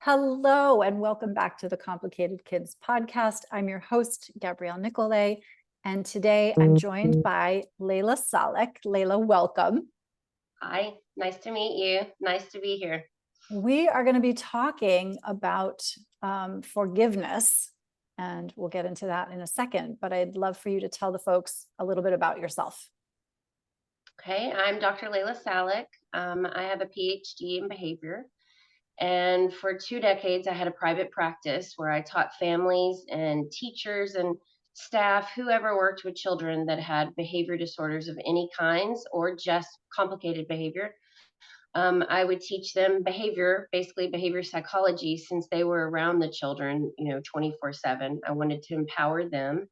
Hello, and welcome back to the Complicated Kids podcast. I'm your host, Gabrielle Nicolay, and today I'm joined by Layla Salek. Layla, welcome. Hi, nice to meet you. Nice to be here. We are going to be talking about forgiveness, and we'll get into that in a second, but I'd love for you to tell the folks a little bit about yourself. Okay, I'm Dr. Layla Salek. I have a PhD in behavior, and for 2 decades, I had a private practice where I taught families and teachers and staff, whoever worked with children that had behavior disorders of any kinds or just complicated behavior. I would teach them behavior, basically behavior psychology, since they were around the children, 24/7. I wanted to empower them.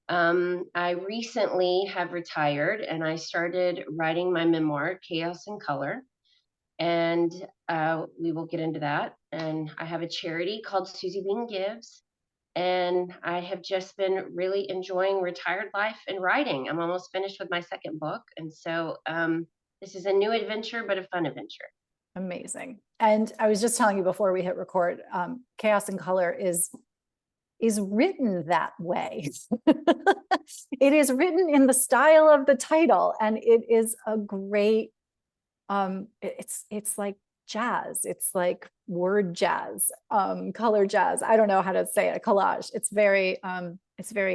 I recently have retired and I started writing my memoir, Chaos in Color. And we will get into that. And I have a charity called Susie Bean Gives. And I have just been really enjoying retired life and writing. I'm almost finished with my second book. And so this is a new adventure, but a fun adventure. Amazing. And I was just telling you before we hit record, Chaos in Color is written that way. It is written in the style of the title, and it is a great it's like jazz. It's like word jazz, color jazz. I don't know how to say it, collage. It's very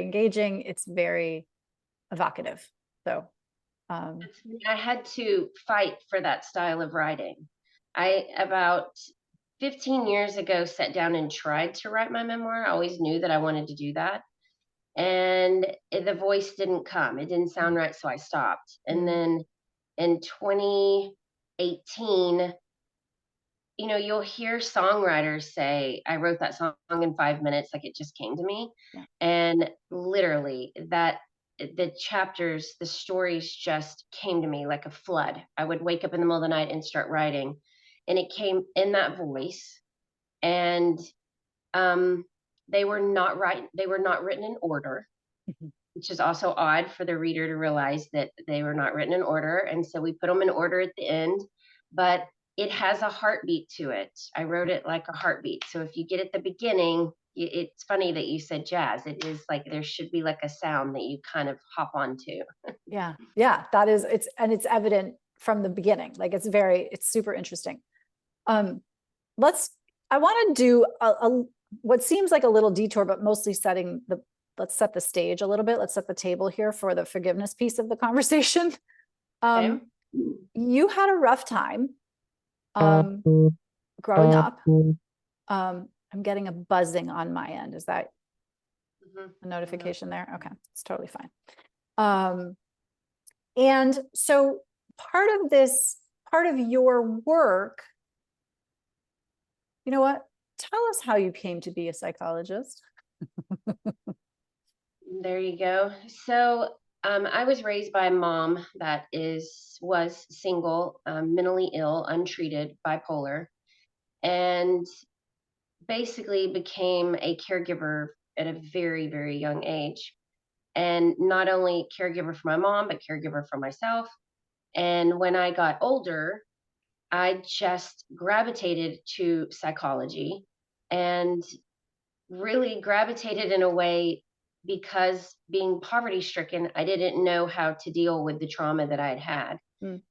engaging. It's very evocative. So I had to fight for that style of writing. I about 15 years ago sat down and tried to write my memoir. I always knew that I wanted to do that. And the voice didn't come. It didn't sound right, so I stopped. And then in 2018, you'll hear songwriters say, I wrote that song in 5 minutes, like it just came to me. Yeah. And literally the chapters, the stories just came to me like a flood. I would wake up in the middle of the night and start writing. And it came in that voice. And they were not written in order, which is also odd for the reader to realize that they were not written in order. And so we put them in order at the end, but it has a heartbeat to it. I wrote it like a heartbeat. So if you get at the beginning, it's funny that you said jazz. It is like there should be like a sound that you kind of hop onto. Yeah. That is, it's evident from the beginning. Like it's super interesting. I want to do what seems like a little detour, but mostly let's set the stage a little bit. Let's set the table here for the forgiveness piece of the conversation. Okay. You had a rough time growing up. I'm getting a buzzing on my end. Is that a notification there? Okay, it's totally fine. And so part of your work, you know what? Tell us how you came to be a psychologist. There you go. So I was raised by a mom that was single, mentally ill, untreated, bipolar, and basically became a caregiver at a very, very young age. And not only caregiver for my mom, but caregiver for myself. And when I got older, I just gravitated to psychology and really gravitated in a way because being poverty stricken, I didn't know how to deal with the trauma that I had had.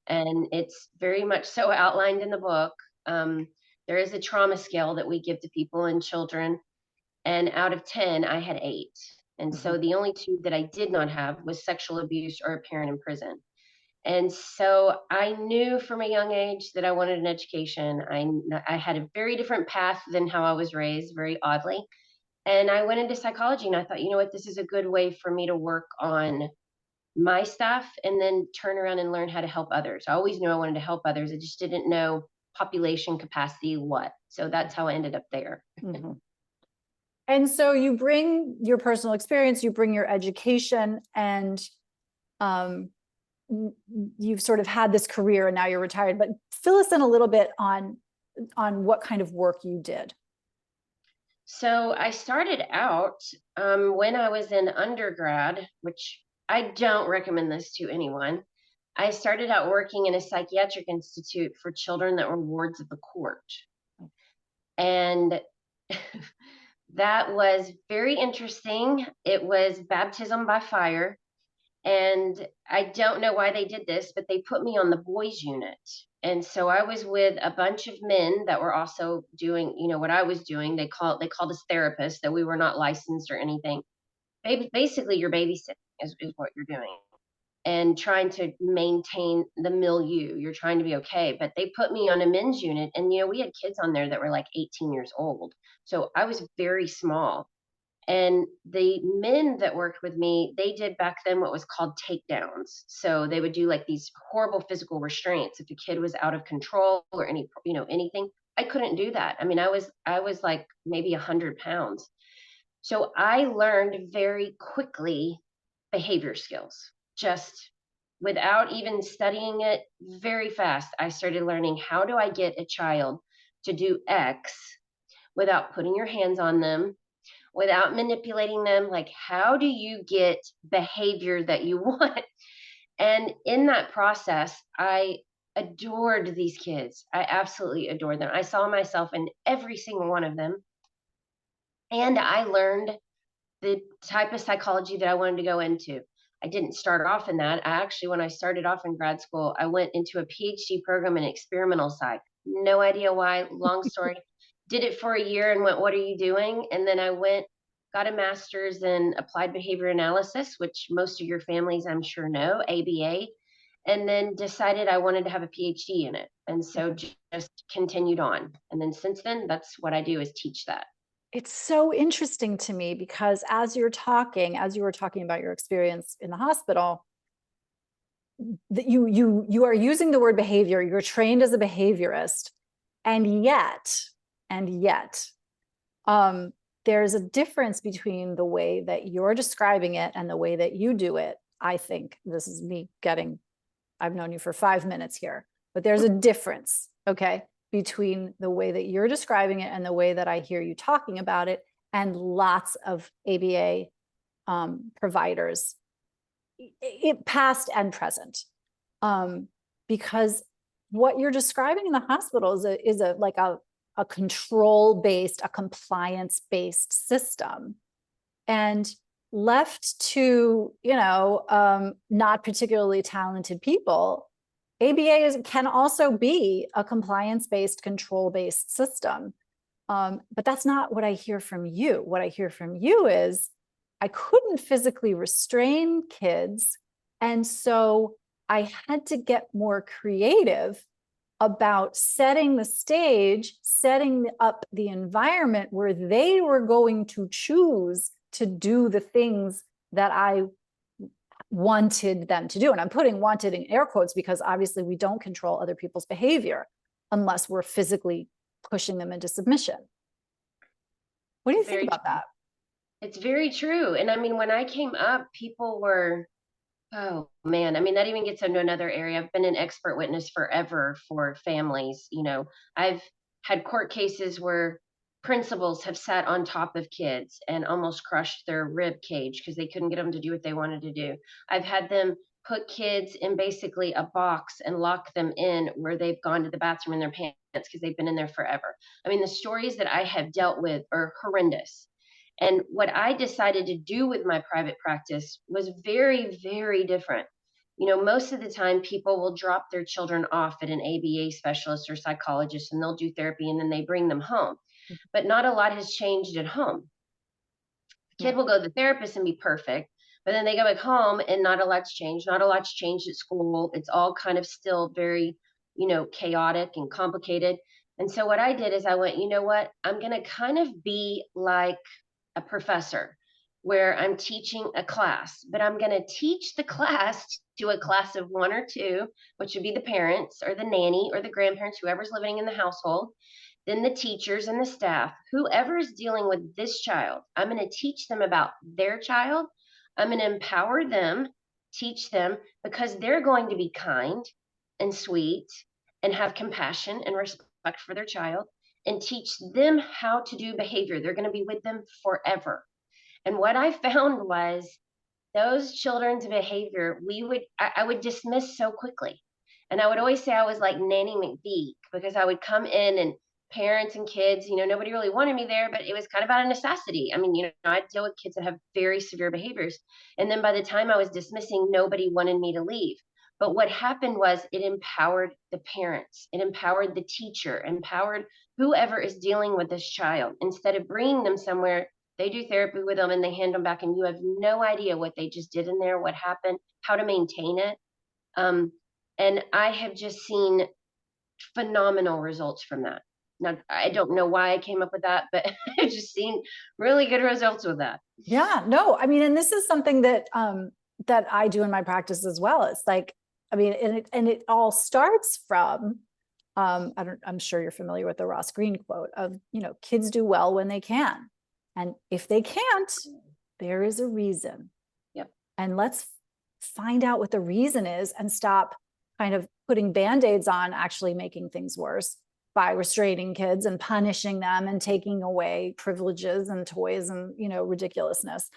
And it's very much so outlined in the book. There is a trauma scale that we give to people and children. And out of 10, I had 8. And so the only 2 that I did not have was sexual abuse or a parent in prison. And so I knew from a young age that I wanted an education. I had a very different path than how I was raised, very oddly. And I went into psychology and I thought, you know what, this is a good way for me to work on my stuff and then turn around and learn how to help others. I always knew I wanted to help others. I just didn't know population capacity what. So that's how I ended up there. And so you bring your personal experience, you bring your education, and you've sort of had this career and now you're retired, but fill us in a little bit on what kind of work you did. So I started out when I was in undergrad, which I don't recommend this to anyone. I started out working in a psychiatric institute for children that were wards of the court. And that was very interesting. It was baptism by fire. And I don't know why they did this, but they put me on the boys unit. And so I was with a bunch of men that were also doing, what I was doing. They called us therapists, that we were not licensed or anything. Basically, you're babysitting is what you're doing, and trying to maintain the milieu. You're trying to be okay. But they put me on a men's unit, and we had kids on there that were like 18 years old. So I was very small. And the men that worked with me, they did back then what was called takedowns. So they would do like these horrible physical restraints. If a kid was out of control or anything, I couldn't do that. I mean, I was like maybe 100 pounds. So I learned very quickly behavior skills, just without even studying it. Very fast, I started learning, how do I get a child to do X without putting your hands on them, without manipulating them? Like, how do you get behavior that you want? And in that process, I adored these kids. I absolutely adored them. I saw myself in every single one of them. And I learned the type of psychology that I wanted to go into. I didn't start off in that. When I started off in grad school, I went into a PhD program in experimental psych. No idea why, long story. Did it for a year and went, what are you doing? And then I went, got a master's in applied behavior analysis, which most of your families, I'm sure, know, ABA, and then decided I wanted to have a PhD in it. And so just continued on. And then since then, that's what I do, is teach that. It's so interesting to me because as you were talking about your experience in the hospital, that you are using the word behavior, you're trained as a behaviorist, and yet, there's a difference between the way that you're describing it and the way that you do it. I think this is me I've known you for 5 minutes here, but there's a difference, okay, between the way that you're describing it and the way that I hear you talking about it, and lots of ABA providers, past and present, because what you're describing in the hospital is a control-based, a compliance-based system, and left to not particularly talented people, ABA can also be a compliance-based, control-based system. But that's not what I hear from you. What I hear from you is, I couldn't physically restrain kids, and so I had to get more creative about setting the stage, setting up the environment where they were going to choose to do the things that I wanted them to do. And I'm putting wanted in air quotes because obviously we don't control other people's behavior unless we're physically pushing them into submission. What do you think about that? It's very true. And I mean, when I came up, people were, oh man, I mean, that even gets into another area. I've been an expert witness forever for families. I've had court cases where principals have sat on top of kids and almost crushed their rib cage because they couldn't get them to do what they wanted to do. I've had them put kids in basically a box and lock them in where they've gone to the bathroom in their pants because they've been in there forever. I mean, the stories that I have dealt with are horrendous. And what I decided to do with my private practice was very, very different. Most of the time people will drop their children off at an ABA specialist or psychologist, and they'll do therapy and then they bring them home. But not a lot has changed at home. The kid will go to the therapist and be perfect, but then they go back home and not a lot's changed. Not a lot's changed at school. It's all kind of still very, chaotic and complicated. And so what I did is I went, you know what? I'm going to kind of be like a professor, where I'm teaching a class, but I'm going to teach the class to a class of one or two, which would be the parents or the nanny or the grandparents, whoever's living in the household, then the teachers and the staff, whoever is dealing with this child. I'm going to teach them about their child. I'm going to empower them, teach them, because they're going to be kind and sweet and have compassion and respect for their child, and teach them how to do behavior. They're going to be with them forever. And what I found was, those children's behavior, I would dismiss so quickly. And I would always say I was like Nanny McBeak, because I would come in and parents and kids, nobody really wanted me there, but it was kind of out of necessity. I mean, I deal with kids that have very severe behaviors. And then by the time I was dismissing, nobody wanted me to leave. But what happened was it empowered the parents, it empowered the teacher, empowered whoever is dealing with this child. Instead of bringing them somewhere, they do therapy with them and they hand them back, and you have no idea what they just did in there, what happened, how to maintain it. Um, and I have just seen phenomenal results from that. Now, I don't know why I came up with that, but I've just seen really good results with that. Yeah, no, I mean, and this is something that that I do in my practice as well. It's like, I mean, and it all starts from I'm sure you're familiar with the Ross Greene quote of, kids do well when they can. And if they can't, there is a reason. Yep. And let's find out what the reason is and stop kind of putting band-aids on actually making things worse by restraining kids and punishing them and taking away privileges and toys and, ridiculousness.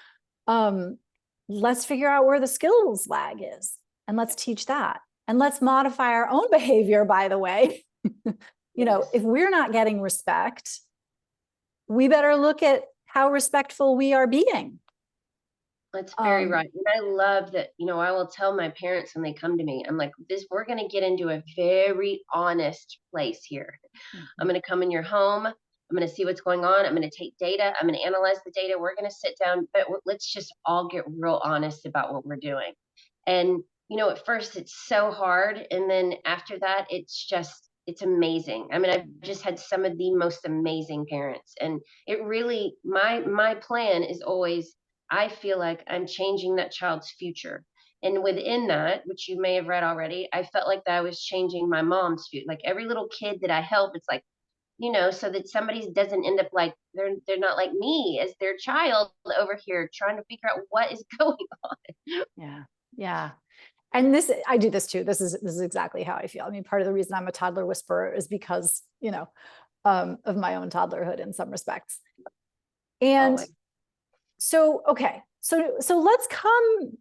Let's figure out where the skills lag is and let's teach that. And let's modify our own behavior, by the way. If we're not getting respect, we better look at how respectful we are being. That's very right. And I love that, I will tell my parents when they come to me, I'm like, we're going to get into a very honest place here. I'm going to come in your home. I'm going to see what's going on. I'm going to take data. I'm going to analyze the data. We're going to sit down, but let's just all get real honest about what we're doing. And, at first it's so hard. And then after that, it's amazing. I mean, I've just had some of the most amazing parents, and it really, my plan is always, I feel like I'm changing that child's future. And within that, which you may have read already, I felt like that I was changing my mom's future. Like every little kid that I help, it's like, so that somebody doesn't end up like they're not like me as their child over here trying to figure out what is going on. Yeah. Yeah. And I do this too. This is exactly how I feel. I mean, part of the reason I'm a toddler whisperer is because, of my own toddlerhood in some respects. And so, okay. So let's come,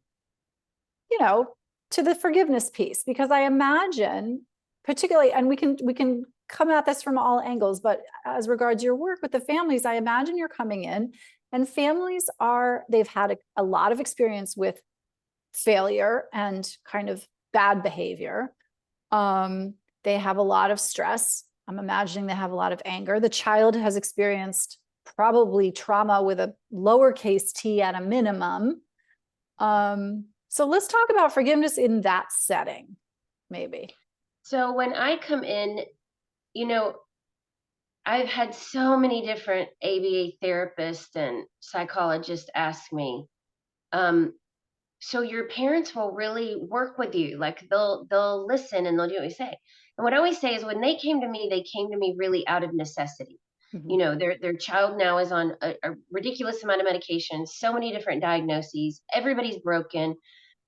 to the forgiveness piece, because I imagine particularly, and we can come at this from all angles, but as regards your work with the families, I imagine you're coming in and families they've had a lot of experience with failure and kind of bad behavior. They have a lot of stress. I'm imagining they have a lot of anger. The child has experienced probably trauma with a lowercase t at a minimum. So let's talk about forgiveness in that setting, maybe. So when I come in, I've had so many different ABA therapists and psychologists ask me, so your parents will really work with you, like they'll listen and they'll do what you say. And what I always say is when they came to me, they came to me really out of necessity. Their child now is on a ridiculous amount of medication, so many different diagnoses, everybody's broken.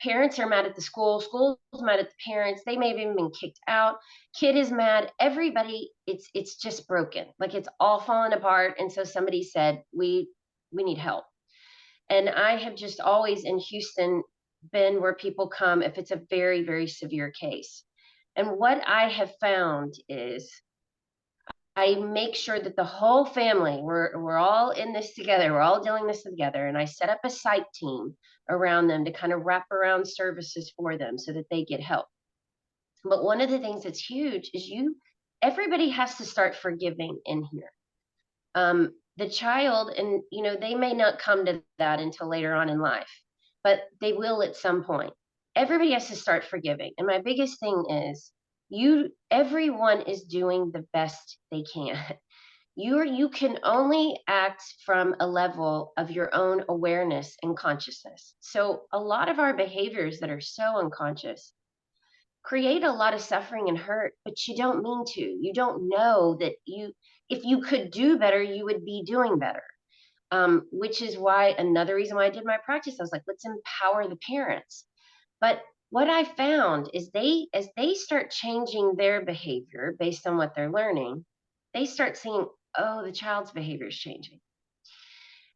Parents are mad at the school's mad at the parents, they may have even been kicked out, kid is mad, everybody, it's just broken, like it's all falling apart. And so somebody said, we need help. And I have just always in Houston been where people come if it's a very, very severe case. And what I have found is I make sure that the whole family, we're all in this together, we're all dealing this together. And I set up a psych team around them to kind of wrap around services for them so that they get help. But one of the things that's huge is everybody has to start forgiving in here. The child, and they may not come to that until later on in life, but they will at some point. Everybody has to start forgiving. And my biggest thing is everyone is doing the best they can. You can only act from a level of your own awareness and consciousness. So a lot of our behaviors that are so unconscious create a lot of suffering and hurt, but you don't mean to. You don't know that if you could do better, you would be doing better. Which is why another reason why I did my practice, I was like, let's empower the parents. But what I found is as they start changing their behavior based on what they're learning, they start seeing, oh, the child's behavior is changing.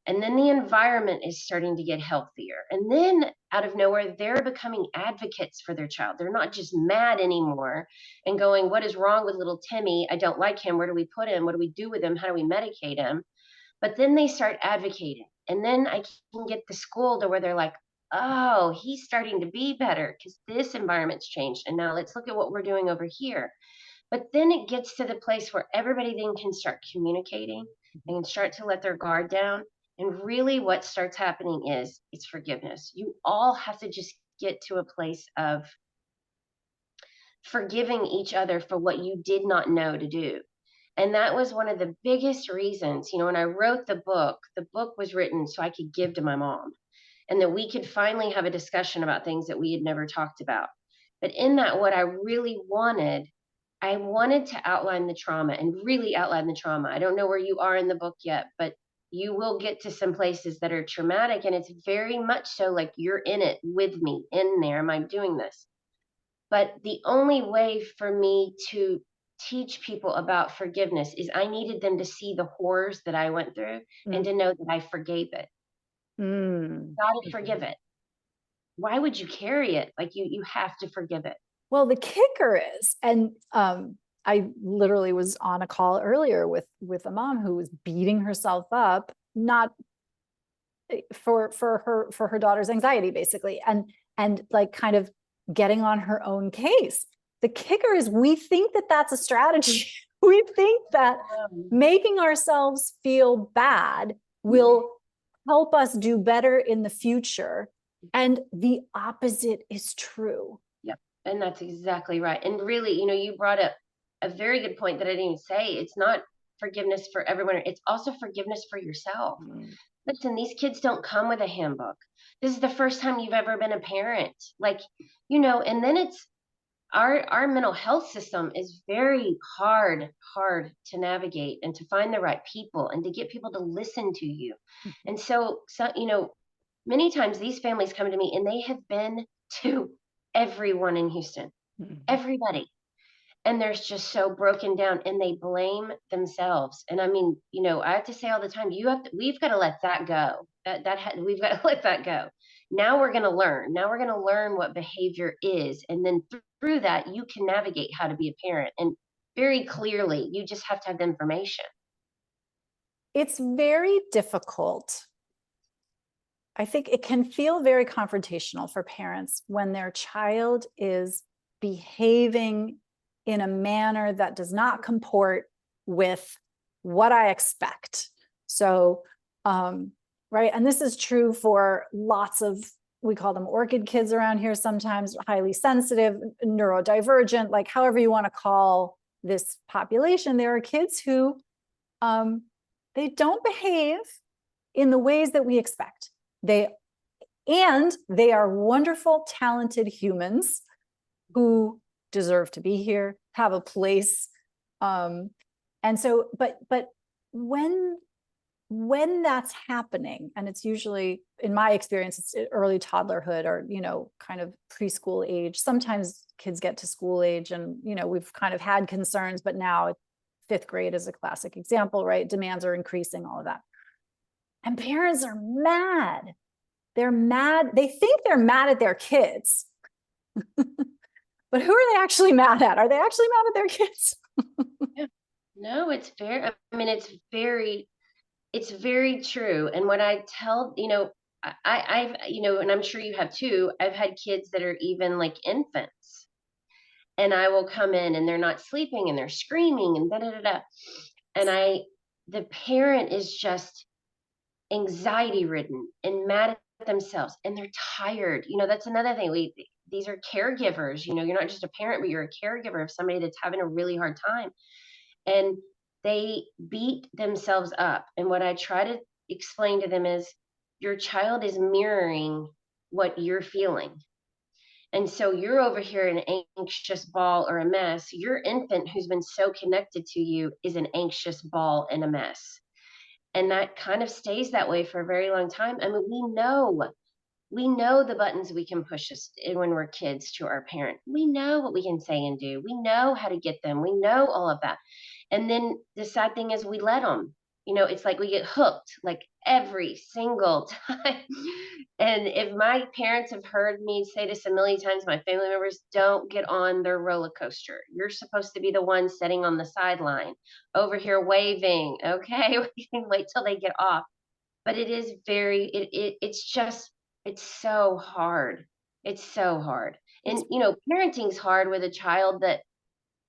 And then the environment is starting to get healthier. And then out of nowhere, they're becoming advocates for their child. They're not just mad anymore and going, what is wrong with little Timmy? I don't like him. Where do we put him? What do we do with him? How do we medicate him? But then they start advocating. And then I can get the school to where they're like, oh, he's starting to be better because this environment's changed. And now let's look at what we're doing over here. But then it gets to the place where everybody then can start communicating and can start to let their guard down. And really, what starts happening is it's forgiveness. You all have to just get to a place of forgiving each other for what you did not know to do. And that was one of the biggest reasons, when I wrote the book was written so I could give to my mom and that we could finally have a discussion about things that we had never talked about. But in that, what I really wanted, I wanted to outline the trauma and really outline the trauma. I don't know where you are in the book yet, but you will get to some places that are traumatic. And it's very much so like you're in it with me in there. Am I doing this? But the only way for me to teach people about forgiveness is I needed them to see the horrors that I went through and Mm. to know that I forgave it. Mm. Gotta forgive it. Why would you carry it? Like you have to forgive it. Well, the kicker is, and I literally was on a call earlier with a mom who was beating herself up, not for her daughter's anxiety, basically, and like kind of getting on her own case. The kicker is we think that that's a strategy. We think that making ourselves feel bad will help us do better in the future. And the opposite is true. Yep. And that's exactly right. And really, you brought up a very good point that I didn't even say. It's not forgiveness for everyone. It's also forgiveness for yourself. Listen, these kids don't come with a handbook. This is the first time you've ever been a parent. And then it's our mental health system is very hard to navigate and to find the right people and to get people to listen to you. And so many times these families come to me and they have been to everyone in Houston, everybody. And they're just so broken down and they blame themselves. And I mean, I have to say all the time, we've got to let that go. We've got to let that go. Now we're going to learn. Now we're going to learn what behavior is. And then through that, you can navigate how to be a parent. And very clearly, you just have to have the information. It's very difficult. I think it can feel very confrontational for parents when their child is behaving in a manner that does not comport with what I expect. So, right. And this is true for lots of, we call them orchid kids around here, sometimes highly sensitive, neurodivergent, like however you want to call this population. There are kids who they don't behave in the ways that we expect. They are wonderful, talented humans who deserve to be here, have a place. And so, but when that's happening, and it's usually, in my experience, it's early toddlerhood or, kind of preschool age. Sometimes kids get to school age and, we've kind of had concerns, but now fifth grade is a classic example, right? Demands are increasing, all of that. And parents are mad. They're mad. They think they're mad at their kids. But who are they actually mad at? Are they actually mad at their kids? Yeah. No, it's fair. I mean, it's very true. And what I tell, I've, and I'm sure you have too, I've had kids that are even like infants. And I will come in and they're not sleeping and they're screaming and da da da da. And the parent is just anxiety ridden and mad at themselves and they're tired. That's another thing. These are caregivers, you're not just a parent, but you're a caregiver of somebody that's having a really hard time. And they beat themselves up. And what I try to explain to them is your child is mirroring what you're feeling. And so you're over here an anxious ball or a mess. Your infant who's been so connected to you is an anxious ball and a mess. And that kind of stays that way for a very long time. I mean, we know the buttons we can push us when we're kids to our parent. We know what we can say and do. We know how to get them. We know all of that. And then the sad thing is we let them. it's like we get hooked like every single time. And if my parents have heard me say this a million times, my family members, don't get on their roller coaster. You're supposed to be the one sitting on the sideline over here waving. Okay. Wait till they get off. But it is very, it's just, it's so hard. It's so hard. And, It's parenting's hard with a child that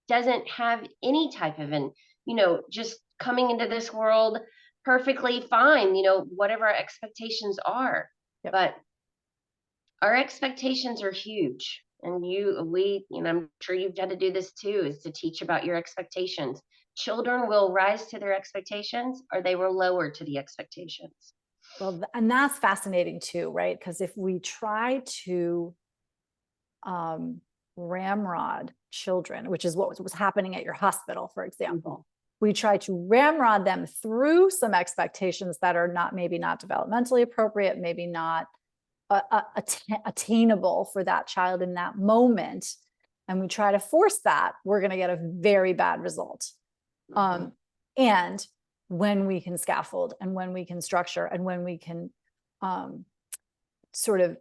doesn't have any type of just coming into this world perfectly fine, whatever our expectations are. Yep. But our expectations are huge. And I'm sure you've had to do this too, is to teach about your expectations. Children will rise to their expectations or they will lower to the expectations. Well, and that's fascinating too, right? Because if we try to ramrod children, which is what was happening at your hospital, for example, we try to ramrod them through some expectations that are maybe not developmentally appropriate, maybe not attainable for that child in that moment, and we try to force that, we're going to get a very bad result. And when we can scaffold and when we can structure and when we can sort of,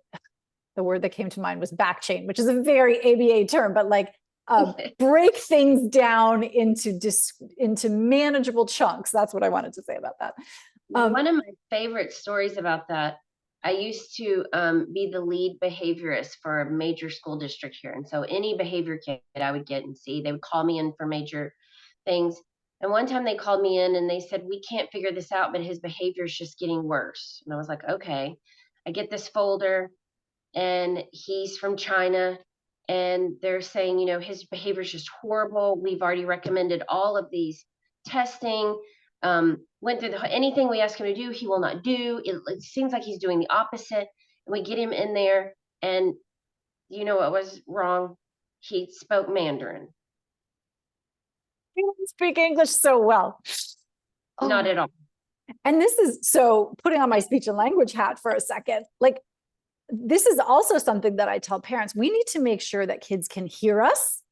the word that came to mind was backchain, which is a very ABA term, but like break things down into manageable chunks. That's what I wanted to say about that. One of my favorite stories about that, I used to be the lead behaviorist for a major school district here. And so any behavior kid I would get and see, they would call me in for major things. And one time they called me in and they said, we can't figure this out, but his behavior is just getting worse. And I was like, okay. I get this folder and he's from China. And they're saying, his behavior is just horrible. We've already recommended all of these testing. Went through anything we ask him to do, he will not do. It seems like he's doing the opposite. And we get him in there, and you know what was wrong? He spoke Mandarin. He didn't speak English so well. Not at all. And this is, so putting on my speech and language hat for a second, like this is also something that I tell parents. We need to make sure that kids can hear us.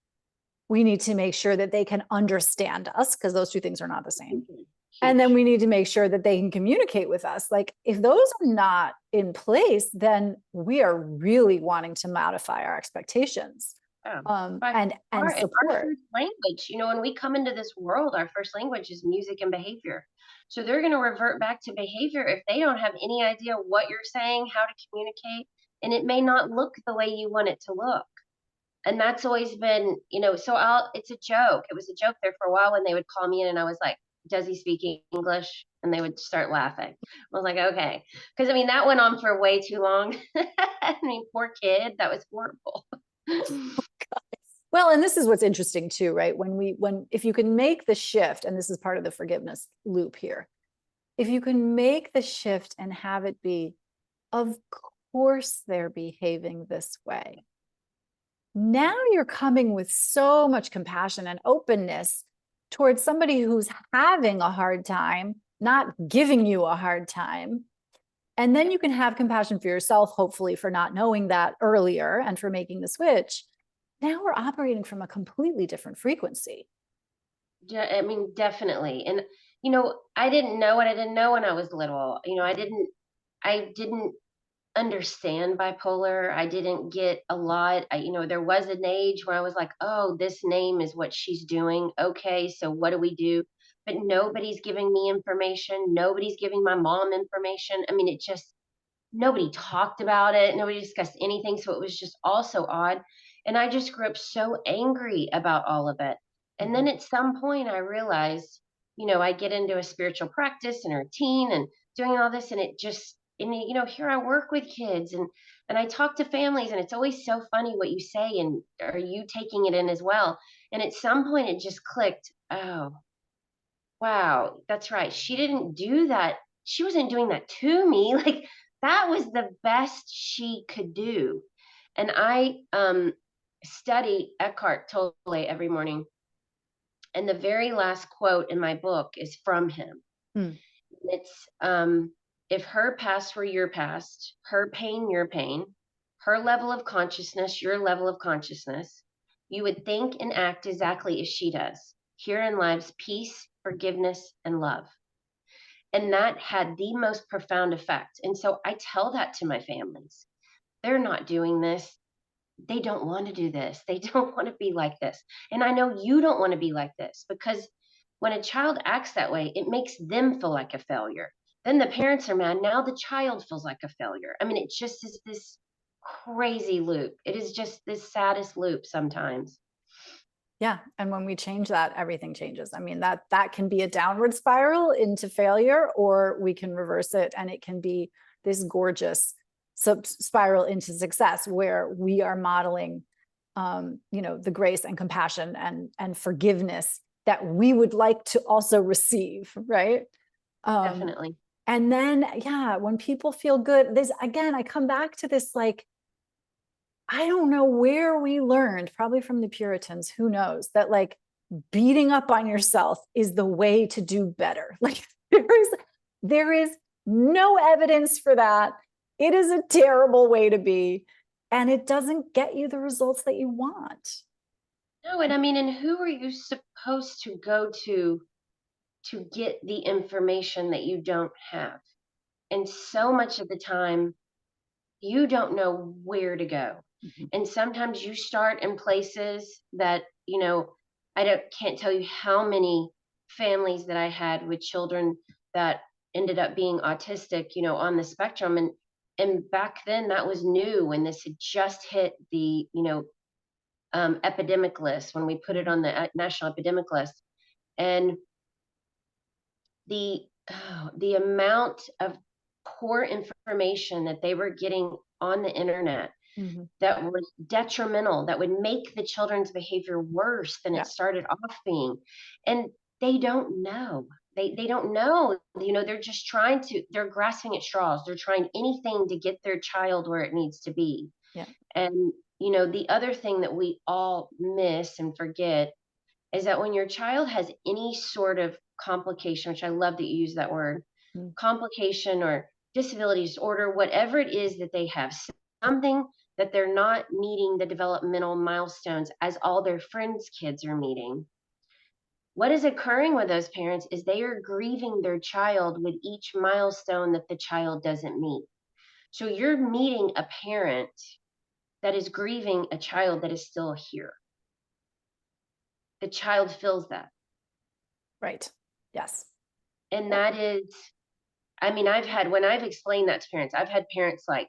We need to make sure that they can understand us, because those two things are not the same. And then we need to make sure that they can communicate with us. Like if those are not in place, then we are really wanting to modify our expectations. And support. Our first language, when we come into this world, our first language is music and behavior. So they're going to revert back to behavior if they don't have any idea what you're saying, how to communicate, and it may not look the way you want it to look. And that's always been, it's a joke. It was a joke there for a while when they would call me in and I was like, does he speak English? And they would start laughing. I was like, okay. Because that went on for way too long. Poor kid, that was horrible. Well, and this is what's interesting too, right? If you can make the shift, and this is part of the forgiveness loop here, if you can make the shift and have it be, of course they're behaving this way. Now you're coming with so much compassion and openness towards somebody who's having a hard time, not giving you a hard time. And then you can have compassion for yourself, hopefully, for not knowing that earlier and for making the switch. Now we're operating from a completely different frequency. Yeah, definitely. And, I didn't know what I didn't know when I was little. I didn't understand bipolar. I didn't get a lot. There was an age where I was like, oh, this name is what she's doing. Okay, so what do we do? But nobody's giving me information. Nobody's giving my mom information. Nobody talked about it. Nobody discussed anything. So it was just all so odd. And I just grew up so angry about all of it. And then at some point I realized, I get into a spiritual practice and a routine and doing all this, and here I work with kids and I talk to families, and it's always so funny what you say, and are you taking it in as well? And at some point it just clicked. Oh, wow, that's right. She didn't do that. She wasn't doing that to me. Like that was the best she could do. And I study Eckhart Tolle every morning. And the very last quote in my book is from him. It's if her past were your past, her pain your pain, her level of consciousness your level of consciousness, you would think and act exactly as she does. Herein lies peace, forgiveness, and love. And that had the most profound effect. And so I tell that to my families. They're not doing this. They don't want to do this. They don't want to be like this. And I know you don't want to be like this, because when a child acts that way, it makes them feel like a failure. Then the parents are mad. Now the child feels like a failure. I mean, it just is this crazy loop. It is just this saddest loop sometimes. Yeah. And when we change that, everything changes. I mean, that can be a downward spiral into failure, or we can reverse it and it can be this gorgeous spiral into success where we are modeling the grace and compassion and forgiveness that we would like to also receive, right? Definitely. And then, yeah, when people feel good, this again, I come back to this, like, I don't know where we learned, probably from the Puritans, who knows, that like beating up on yourself is the way to do better. Like there is no evidence for that. It is a terrible way to be, and it doesn't get you the results that you want. No, and I mean, and who are you supposed to go to get the information that you don't have? And so much of the time, you don't know where to go. Mhm. And sometimes you start in places that, I don't can't tell you how many families that I had with children that ended up being autistic, on the spectrum. And back then that was new when this had just hit the, epidemic list, when we put it Mhm. on the national epidemic list. And the amount of poor information that they were getting on the internet Mhm. that was detrimental, that would make the children's behavior worse than Yeah. it started off being. And they don't know. They don't know. They're just they're grasping at straws. They're trying anything to get their child where it needs to be. Yeah. And the other thing that we all miss and forget is that when your child has any sort of complication, which I love that you use that word, Mm. complication or disability disorder, whatever it is that they have, something that they're not meeting the developmental milestones as all their friends' kids are meeting. What is occurring with those parents is they are grieving their child with each milestone that the child doesn't meet. So you're meeting a parent that is grieving a child that is still here. The child feels that. Right. Yes. And Yep. that is, I mean, when I've explained that to parents, I've had parents like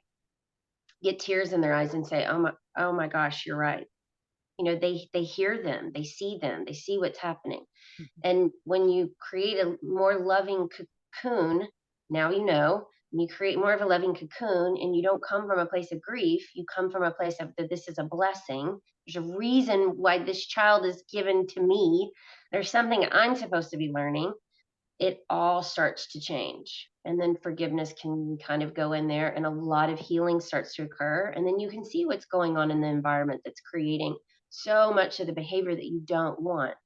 get tears in their eyes and say, oh my gosh, you're right. They hear them, they see what's happening. Mhm. And when you create a more loving cocoon, now when you create more of a loving cocoon and you don't come from a place of grief, you come from a place of that this is a blessing. There's a reason why this child is given to me. There's something I'm supposed to be learning. It all starts to change. And then forgiveness can kind of go in there, and a lot of healing starts to occur. And then you can see what's going on in the environment that's creating so much of the behavior that you don't want.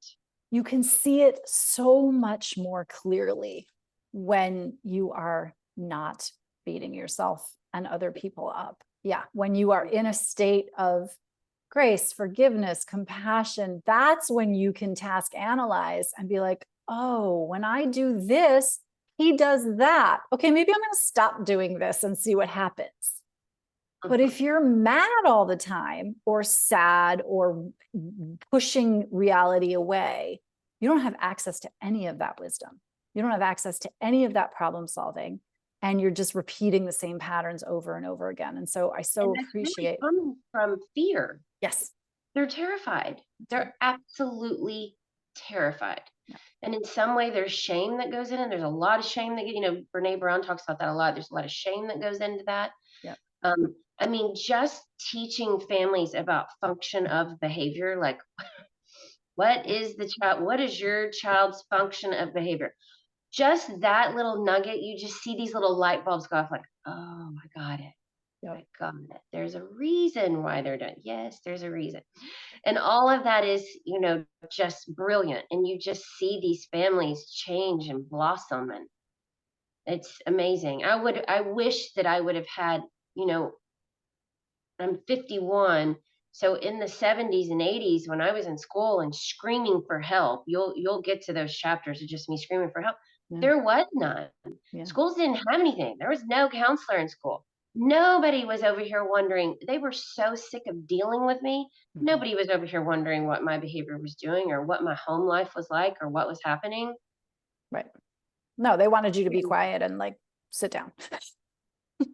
You can see it so much more clearly when you are not beating yourself and other people up. Yeah. When you are in a state of grace, forgiveness, compassion, that's when you can task analyze and be like, oh, when I do this, he does that. Okay, maybe I'm going to stop doing this and see what happens. But Mhm. if you're mad all the time or sad or pushing reality away, you don't have access to any of that wisdom. You don't have access to any of that problem solving. And you're just repeating the same patterns over and over again. And so I And so that's really appreciate, coming from fear. yes, They're terrified. that's right. They're absolutely terrified. Yeah. And in some way, there's shame that goes in, and there's a lot of shame that, Brene Brown talks about that a lot. There's a lot of shame that goes into that. Yeah. I mean, just teaching families about function of behavior, like what is your child's function of behavior? Just that little nugget, you just see these little light bulbs go off like, oh, I got it. Yep. I got it. There's a reason why they're done. Yes, there's a reason. And all of that is, just brilliant. And you just see these families change and blossom, and it's amazing. I wish that I would have had, I'm 51, So in the 70s and 80s, when I was in school and screaming for help, you'll get to those chapters of just me screaming for help. Yeah. There was none. Yeah. Schools didn't have anything. There was no counselor in school. Nobody was over here wondering. They were so sick of dealing with me. Mhm. Nobody was over here wondering what my behavior was doing or what my home life was like or what was happening. Right. No, they wanted you to be quiet and like sit down.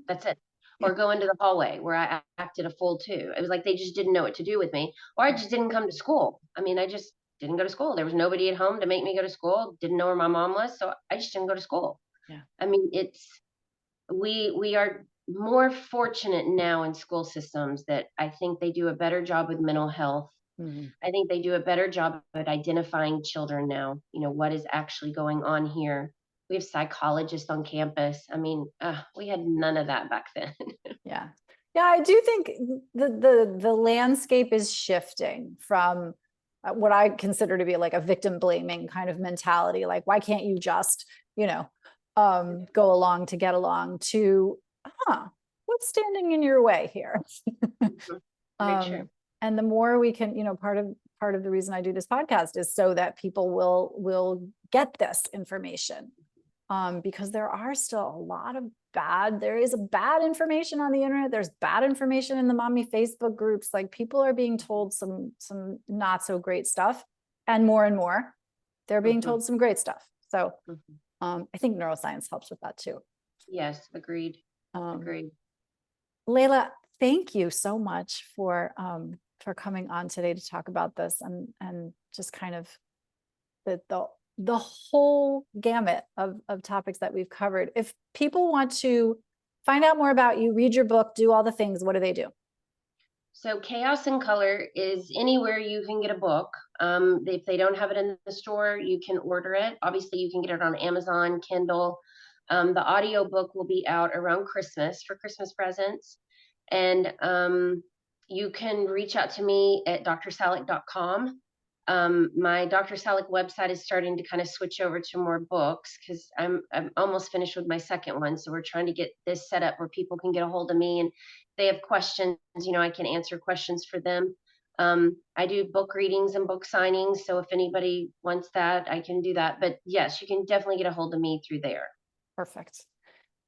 That's it. Yeah. Or go into the hallway where I acted a fool too. It was like they just didn't know what to do with me, or I just didn't come to school. I mean, I just didn't go to school. There was nobody at home to make me go to school. Didn't know where my mom was, so I just didn't go to school. Yeah. I mean, it's we are more fortunate now in school systems that I think they do a better job with mental health. Mhm. I think they do a better job at identifying children now, what is actually going on here. We have psychologists on campus. I mean, we had none of that back then. Yeah. Yeah, I do think the landscape is shifting from what I consider to be like a victim blaming kind of mentality. Like, why can't you just, go along to get along to, what's standing in your way here? Very true. And the more we can, part of the reason I do this podcast is so that people will get this information. Because there are still a lot of there is a bad information on the internet. There's bad information in the mommy Facebook groups. Like, people are being told some not so great stuff, and more, they're being Mhm, told some great stuff. So mhm. I think neuroscience helps with that too. Yes, agreed, Um, agreed. Layla, thank you so much for coming on today to talk about this and just kind of the whole gamut of topics that we've covered. If people want to find out more about you, read your book, do all the things, what do they do? So Chaos in Color is anywhere you can get a book. If they don't have it in the store, you can order it. Obviously, you can get it on Amazon, Kindle. The audio book will be out around Christmas for Christmas presents. And you can reach out to me at drsalek.com. My Dr. Salek website is starting to kind of switch over to more books because I'm almost finished with my second one. So we're trying to get this set up where people can get a hold of me, and if they have questions, I can answer questions for them. I do book readings and book signings. So if anybody wants that, I can do that. But yes, you can definitely get a hold of me through there. Perfect.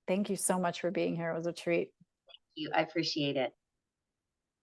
Thank you so much for being here. It was a treat. I appreciate it.